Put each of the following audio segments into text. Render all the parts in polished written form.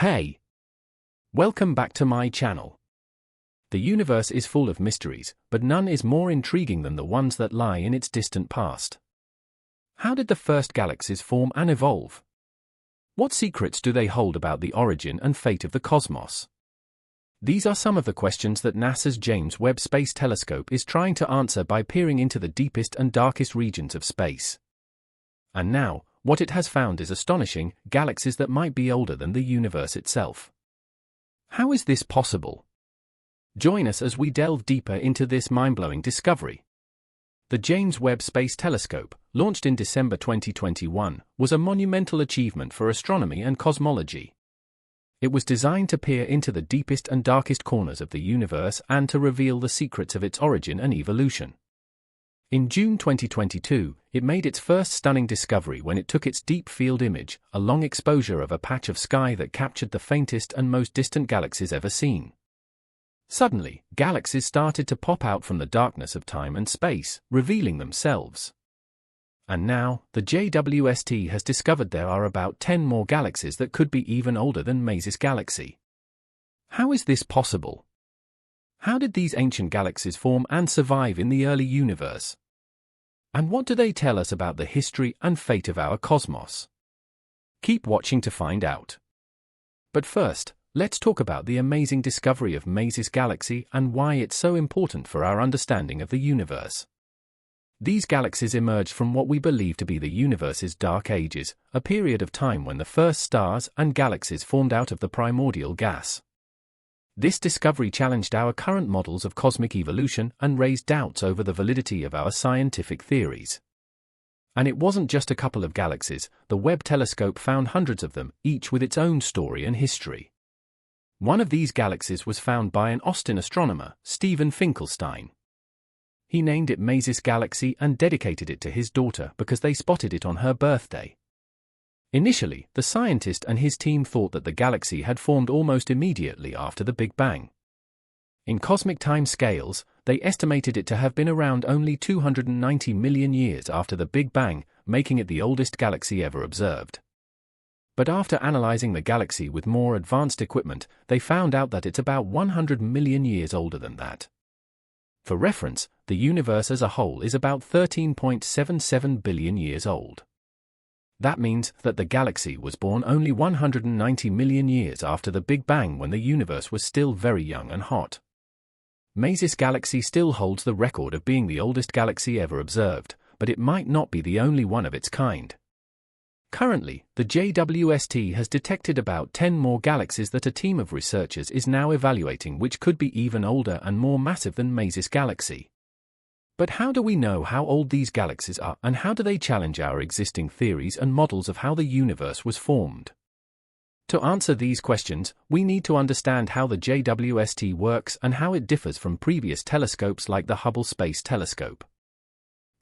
Hey! Welcome back to my channel. The universe is full of mysteries, but none is more intriguing than the ones that lie in its distant past. How did the first galaxies form and evolve? What secrets do they hold about the origin and fate of the cosmos? These are some of the questions that NASA's James Webb Space Telescope is trying to answer by peering into the deepest and darkest regions of space. And now, what it has found is astonishing: galaxies that might be older than the universe itself. How is this possible? Join us as we delve deeper into this mind-blowing discovery. The James Webb Space Telescope, launched in December 2021, was a monumental achievement for astronomy and cosmology. It was designed to peer into the deepest and darkest corners of the universe and to reveal the secrets of its origin and evolution. In June 2022, it made its first stunning discovery when it took its deep field image, a long exposure of a patch of sky that captured the faintest and most distant galaxies ever seen. Suddenly, galaxies started to pop out from the darkness of time and space, revealing themselves. And now, the JWST has discovered there are about 10 more galaxies that could be even older than Maze's galaxy. How is this possible? How did these ancient galaxies form and survive in the early universe? And what do they tell us about the history and fate of our cosmos? Keep watching to find out. But first, let's talk about the amazing discovery of Maze's galaxy and why it's so important for our understanding of the universe. These galaxies emerged from what we believe to be the universe's dark ages, a period of time when the first stars and galaxies formed out of the primordial gas. This discovery challenged our current models of cosmic evolution and raised doubts over the validity of our scientific theories. And it wasn't just a couple of galaxies. The Webb telescope found hundreds of them, each with its own story and history. One of these galaxies was found by an Austin astronomer, Stephen Finkelstein. He named it Maze's Galaxy and dedicated it to his daughter because they spotted it on her birthday. Initially, the scientist and his team thought that the galaxy had formed almost immediately after the Big Bang. In cosmic time scales, they estimated it to have been around only 290 million years after the Big Bang, making it the oldest galaxy ever observed. But after analyzing the galaxy with more advanced equipment, they found out that it's about 100 million years older than that. For reference, the universe as a whole is about 13.77 billion years old. That means that the galaxy was born only 190 million years after the Big Bang, when the universe was still very young and hot. Maze's galaxy still holds the record of being the oldest galaxy ever observed, but it might not be the only one of its kind. Currently, the JWST has detected about 10 more galaxies that a team of researchers is now evaluating, which could be even older and more massive than Maze's galaxy. But how do we know how old these galaxies are, and how do they challenge our existing theories and models of how the universe was formed? To answer these questions, we need to understand how the JWST works and how it differs from previous telescopes like the Hubble Space Telescope.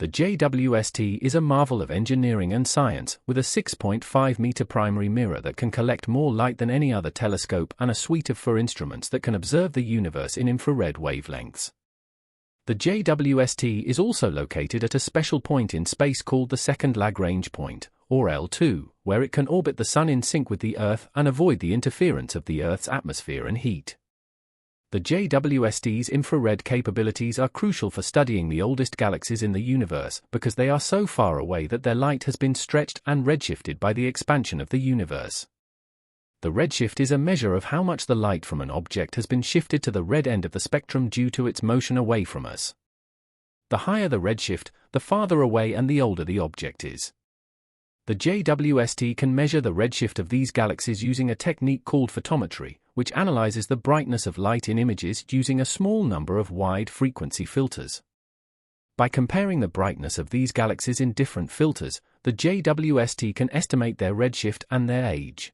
The JWST is a marvel of engineering and science, with a 6.5-meter primary mirror that can collect more light than any other telescope and a suite of 4 instruments that can observe the universe in infrared wavelengths. The JWST is also located at a special point in space called the Second Lagrange Point, or L2, where it can orbit the Sun in sync with the Earth and avoid the interference of the Earth's atmosphere and heat. The JWST's infrared capabilities are crucial for studying the oldest galaxies in the universe because they are so far away that their light has been stretched and redshifted by the expansion of the universe. The redshift is a measure of how much the light from an object has been shifted to the red end of the spectrum due to its motion away from us. The higher the redshift, the farther away and the older the object is. The JWST can measure the redshift of these galaxies using a technique called photometry, which analyzes the brightness of light in images using a small number of wide-frequency filters. By comparing the brightness of these galaxies in different filters, the JWST can estimate their redshift and their age.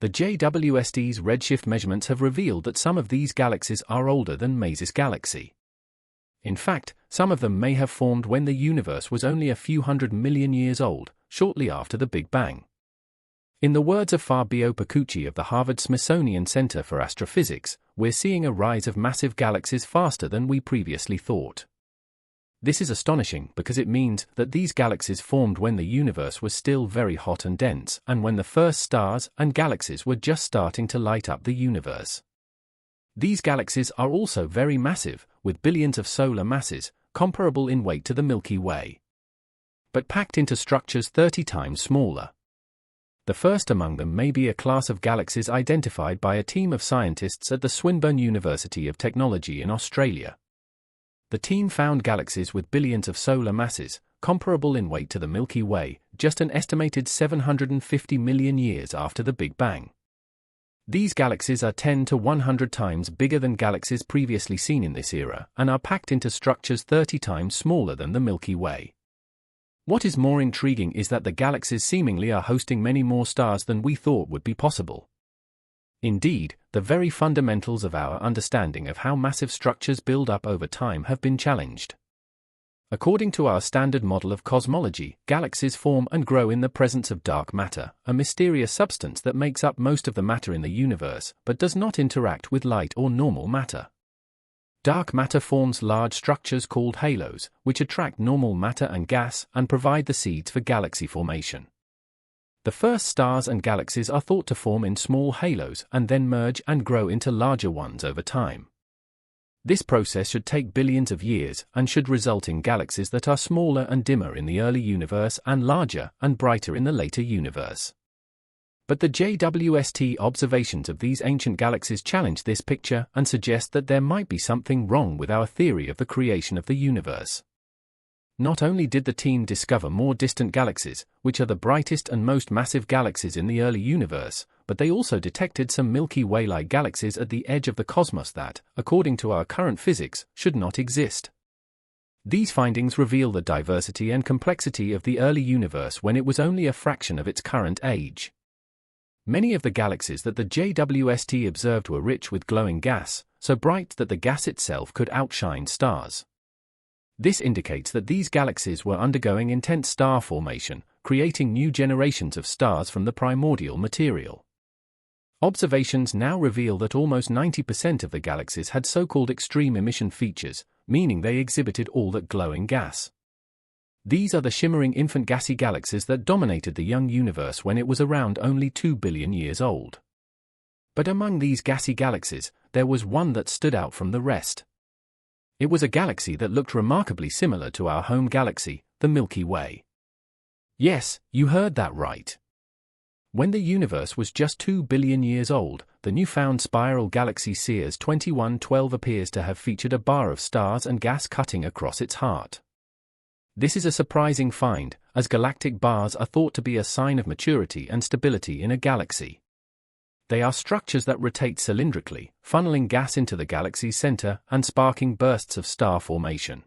The JWST's redshift measurements have revealed that some of these galaxies are older than Maze's galaxy. In fact, some of them may have formed when the universe was only a few hundred million years old, shortly after the Big Bang. In the words of Fabio Pacucci of the Harvard-Smithsonian Center for Astrophysics, we're seeing a rise of massive galaxies faster than we previously thought. This is astonishing because it means that these galaxies formed when the universe was still very hot and dense, and when the first stars and galaxies were just starting to light up the universe. These galaxies are also very massive, with billions of solar masses, comparable in weight to the Milky Way, but packed into structures 30 times smaller. The first among them may be a class of galaxies identified by a team of scientists at the Swinburne University of Technology in Australia. The team found galaxies with billions of solar masses, comparable in weight to the Milky Way, just an estimated 750 million years after the Big Bang. These galaxies are 10 to 100 times bigger than galaxies previously seen in this era, and are packed into structures 30 times smaller than the Milky Way. What is more intriguing is that the galaxies seemingly are hosting many more stars than we thought would be possible. Indeed, the very fundamentals of our understanding of how massive structures build up over time have been challenged. According to our standard model of cosmology, galaxies form and grow in the presence of dark matter, a mysterious substance that makes up most of the matter in the universe, but does not interact with light or normal matter. Dark matter forms large structures called halos, which attract normal matter and gas and provide the seeds for galaxy formation. The first stars and galaxies are thought to form in small halos and then merge and grow into larger ones over time. This process should take billions of years and should result in galaxies that are smaller and dimmer in the early universe and larger and brighter in the later universe. But the JWST observations of these ancient galaxies challenge this picture and suggest that there might be something wrong with our theory of the creation of the universe. Not only did the team discover more distant galaxies, which are the brightest and most massive galaxies in the early universe, but they also detected some Milky Way-like galaxies at the edge of the cosmos that, according to our current physics, should not exist. These findings reveal the diversity and complexity of the early universe when it was only a fraction of its current age. Many of the galaxies that the JWST observed were rich with glowing gas, so bright that the gas itself could outshine stars. This indicates that these galaxies were undergoing intense star formation, creating new generations of stars from the primordial material. Observations now reveal that almost 90% of the galaxies had so-called extreme emission features, meaning they exhibited all that glowing gas. These are the shimmering infant gassy galaxies that dominated the young universe when it was around only 2 billion years old. But among these gassy galaxies, there was one that stood out from the rest. It was a galaxy that looked remarkably similar to our home galaxy, the Milky Way. Yes, you heard that right. When the universe was just 2 billion years old, the newfound spiral galaxy Sears 2112 appears to have featured a bar of stars and gas cutting across its heart. This is a surprising find, as galactic bars are thought to be a sign of maturity and stability in a galaxy. They are structures that rotate cylindrically, funneling gas into the galaxy's center and sparking bursts of star formation.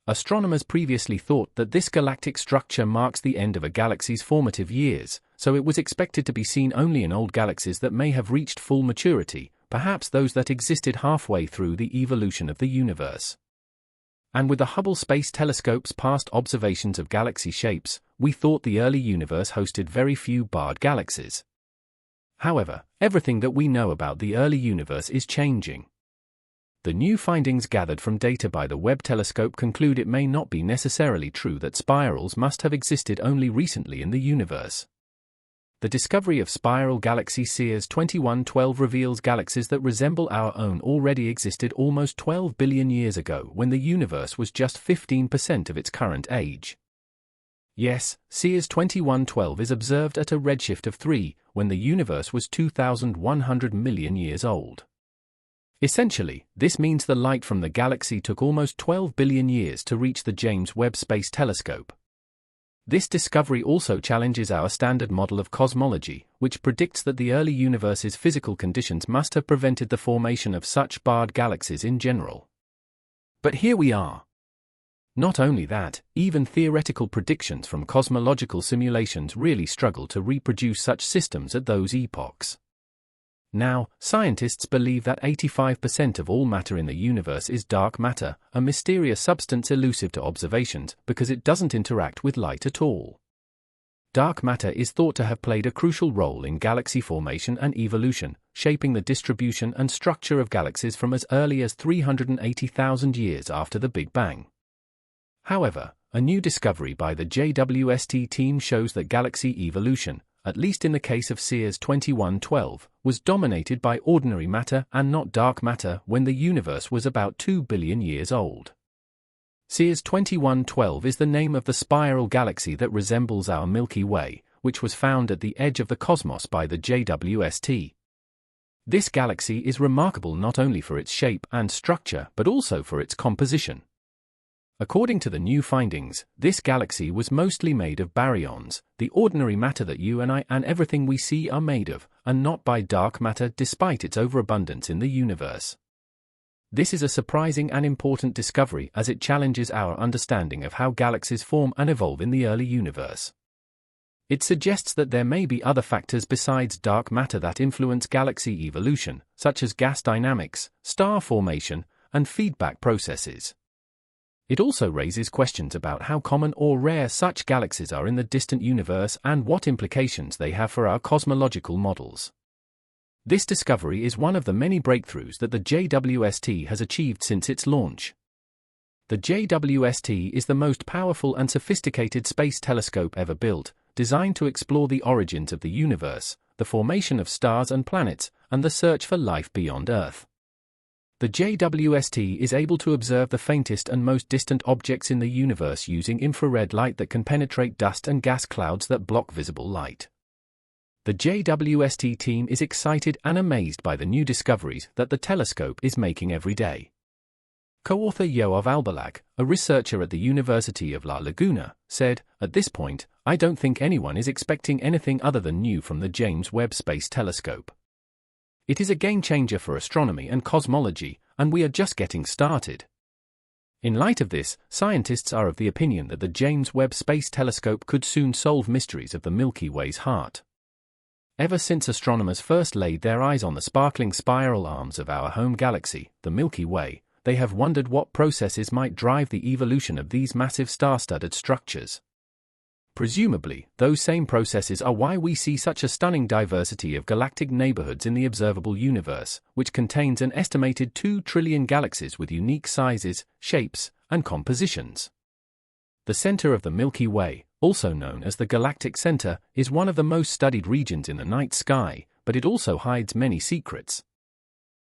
Astronomers previously thought that this galactic structure marks the end of a galaxy's formative years, so it was expected to be seen only in old galaxies that may have reached full maturity, perhaps those that existed halfway through the evolution of the universe. And with the Hubble Space Telescope's past observations of galaxy shapes, we thought the early universe hosted very few barred galaxies. However, everything that we know about the early universe is changing. The new findings gathered from data by the Webb telescope conclude it may not be necessarily true that spirals must have existed only recently in the universe. The discovery of spiral galaxy Sears 2112 reveals galaxies that resemble our own already existed almost 12 billion years ago when the universe was just 15% of its current age. Yes, Sears 2112 is observed at a redshift of 3, when the universe was 2,100 million years old. Essentially, this means the light from the galaxy took almost 12 billion years to reach the James Webb Space Telescope. This discovery also challenges our standard model of cosmology, which predicts that the early universe's physical conditions must have prevented the formation of such barred galaxies in general. But here we are. Not only that, even theoretical predictions from cosmological simulations really struggle to reproduce such systems at those epochs. Now, scientists believe that 85% of all matter in the universe is dark matter, a mysterious substance elusive to observations because it doesn't interact with light at all. Dark matter is thought to have played a crucial role in galaxy formation and evolution, shaping the distribution and structure of galaxies from as early as 380,000 years after the Big Bang. However, a new discovery by the JWST team shows that galaxy evolution, at least in the case of Sears 2112, was dominated by ordinary matter and not dark matter when the universe was about 2 billion years old. Sears 2112 is the name of the spiral galaxy that resembles our Milky Way, which was found at the edge of the cosmos by the JWST. This galaxy is remarkable not only for its shape and structure but also for its composition. According to the new findings, this galaxy was mostly made of baryons, the ordinary matter that you and I and everything we see are made of, and not by dark matter despite its overabundance in the universe. This is a surprising and important discovery as it challenges our understanding of how galaxies form and evolve in the early universe. It suggests that there may be other factors besides dark matter that influence galaxy evolution, such as gas dynamics, star formation, and feedback processes. It also raises questions about how common or rare such galaxies are in the distant universe and what implications they have for our cosmological models. This discovery is one of the many breakthroughs that the JWST has achieved since its launch. The JWST is the most powerful and sophisticated space telescope ever built, designed to explore the origins of the universe, the formation of stars and planets, and the search for life beyond Earth. The JWST is able to observe the faintest and most distant objects in the universe using infrared light that can penetrate dust and gas clouds that block visible light. The JWST team is excited and amazed by the new discoveries that the telescope is making every day. Co-author Yoav Albalag, a researcher at the University of La Laguna, said, "At this point, I don't think anyone is expecting anything other than new from the James Webb Space Telescope. It is a game-changer for astronomy and cosmology, and we are just getting started." In light of this, scientists are of the opinion that the James Webb Space Telescope could soon solve mysteries of the Milky Way's heart. Ever since astronomers first laid their eyes on the sparkling spiral arms of our home galaxy, the Milky Way, they have wondered what processes might drive the evolution of these massive star-studded structures. Presumably, those same processes are why we see such a stunning diversity of galactic neighborhoods in the observable universe, which contains an estimated 2 trillion galaxies with unique sizes, shapes, and compositions. The center of the Milky Way, also known as the galactic center, is one of the most studied regions in the night sky, but it also hides many secrets.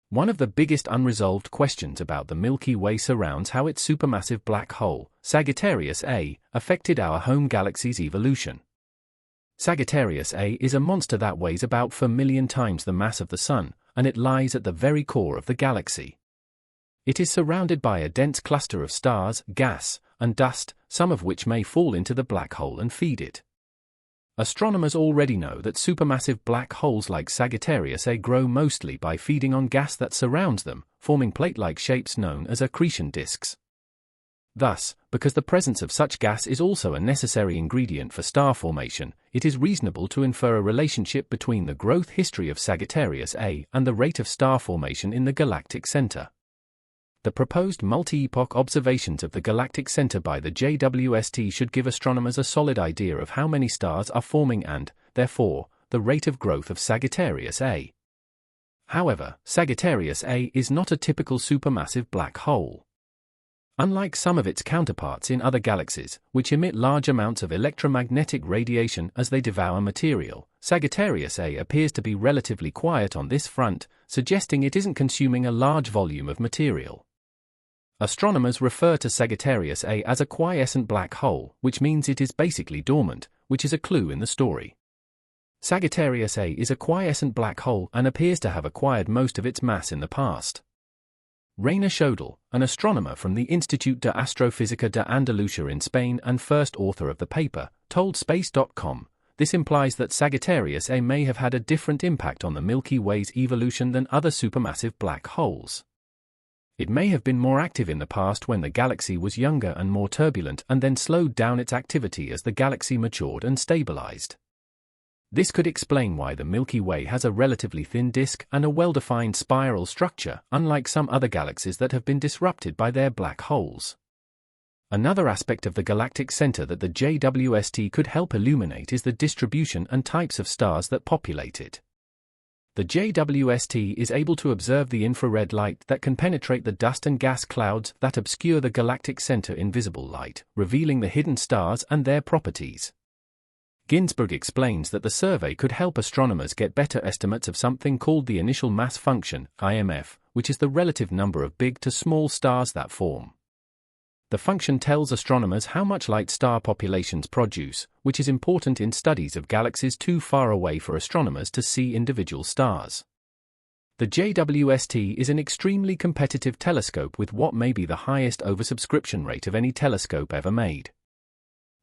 One of the biggest unresolved questions about the Milky Way surrounds how its supermassive black hole, Sagittarius A, affected our home galaxy's evolution. Sagittarius A is a monster that weighs about 4 million times the mass of the Sun, and it lies at the very core of the galaxy. It is surrounded by a dense cluster of stars, gas, and dust, some of which may fall into the black hole and feed it. Astronomers already know that supermassive black holes like Sagittarius A grow mostly by feeding on gas that surrounds them, forming plate-like shapes known as accretion disks. Thus, because the presence of such gas is also a necessary ingredient for star formation, it is reasonable to infer a relationship between the growth history of Sagittarius A and the rate of star formation in the galactic center. The proposed multi-epoch observations of the galactic center by the JWST should give astronomers a solid idea of how many stars are forming and, therefore, the rate of growth of Sagittarius A. However, Sagittarius A is not a typical supermassive black hole. Unlike some of its counterparts in other galaxies, which emit large amounts of electromagnetic radiation as they devour material, Sagittarius A appears to be relatively quiet on this front, suggesting it isn't consuming a large volume of material. Astronomers refer to Sagittarius A as a quiescent black hole, which means it is basically dormant, which is a clue in the story. Sagittarius A is a quiescent black hole and appears to have acquired most of its mass in the past. Reina Schodel, an astronomer from the Institut de Astrofísica de Andalucía in Spain and first author of the paper, told Space.com, "This implies that Sagittarius A may have had a different impact on the Milky Way's evolution than other supermassive black holes. It may have been more active in the past when the galaxy was younger and more turbulent and then slowed down its activity as the galaxy matured and stabilized. This could explain why the Milky Way has a relatively thin disk and a well-defined spiral structure, unlike some other galaxies that have been disrupted by their black holes." Another aspect of the galactic center that the JWST could help illuminate is the distribution and types of stars that populate it. The JWST is able to observe the infrared light that can penetrate the dust and gas clouds that obscure the galactic center in visible light, revealing the hidden stars and their properties. Ginsburg explains that the survey could help astronomers get better estimates of something called the initial mass function, IMF, which is the relative number of big to small stars that form. The function tells astronomers how much light star populations produce, which is important in studies of galaxies too far away for astronomers to see individual stars. The JWST is an extremely competitive telescope with what may be the highest oversubscription rate of any telescope ever made.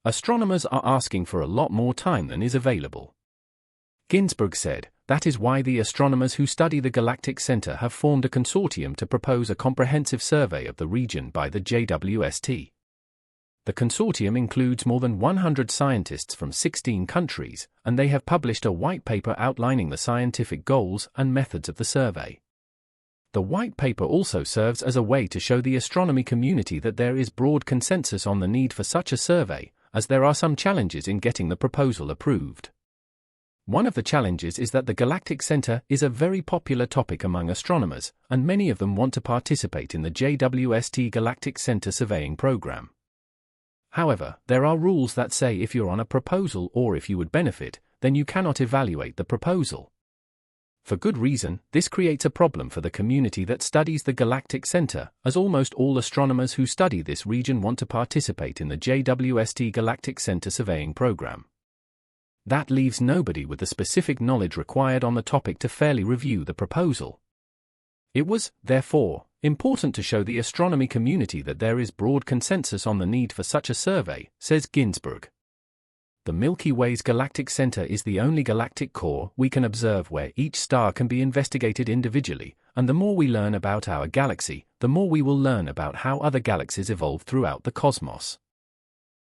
Astronomers are asking for a lot more time than is available. Ginsburg said, that is why the astronomers who study the galactic center have formed a consortium to propose a comprehensive survey of the region by the JWST. The consortium includes more than 100 scientists from 16 countries, and they have published a white paper outlining the scientific goals and methods of the survey. The white paper also serves as a way to show the astronomy community that there is broad consensus on the need for such a survey, as there are some challenges in getting the proposal approved. One of the challenges is that the galactic center is a very popular topic among astronomers, and many of them want to participate in the JWST Galactic Center Surveying Program. However, there are rules that say if you're on a proposal or if you would benefit, then you cannot evaluate the proposal. For good reason, this creates a problem for the community that studies the galactic center, as almost all astronomers who study this region want to participate in the JWST Galactic Center Surveying Program. That leaves nobody with the specific knowledge required on the topic to fairly review the proposal. It was, therefore, important to show the astronomy community that there is broad consensus on the need for such a survey, says Ginsburg. The Milky Way's galactic center is the only galactic core we can observe where each star can be investigated individually, and the more we learn about our galaxy, the more we will learn about how other galaxies evolve throughout the cosmos.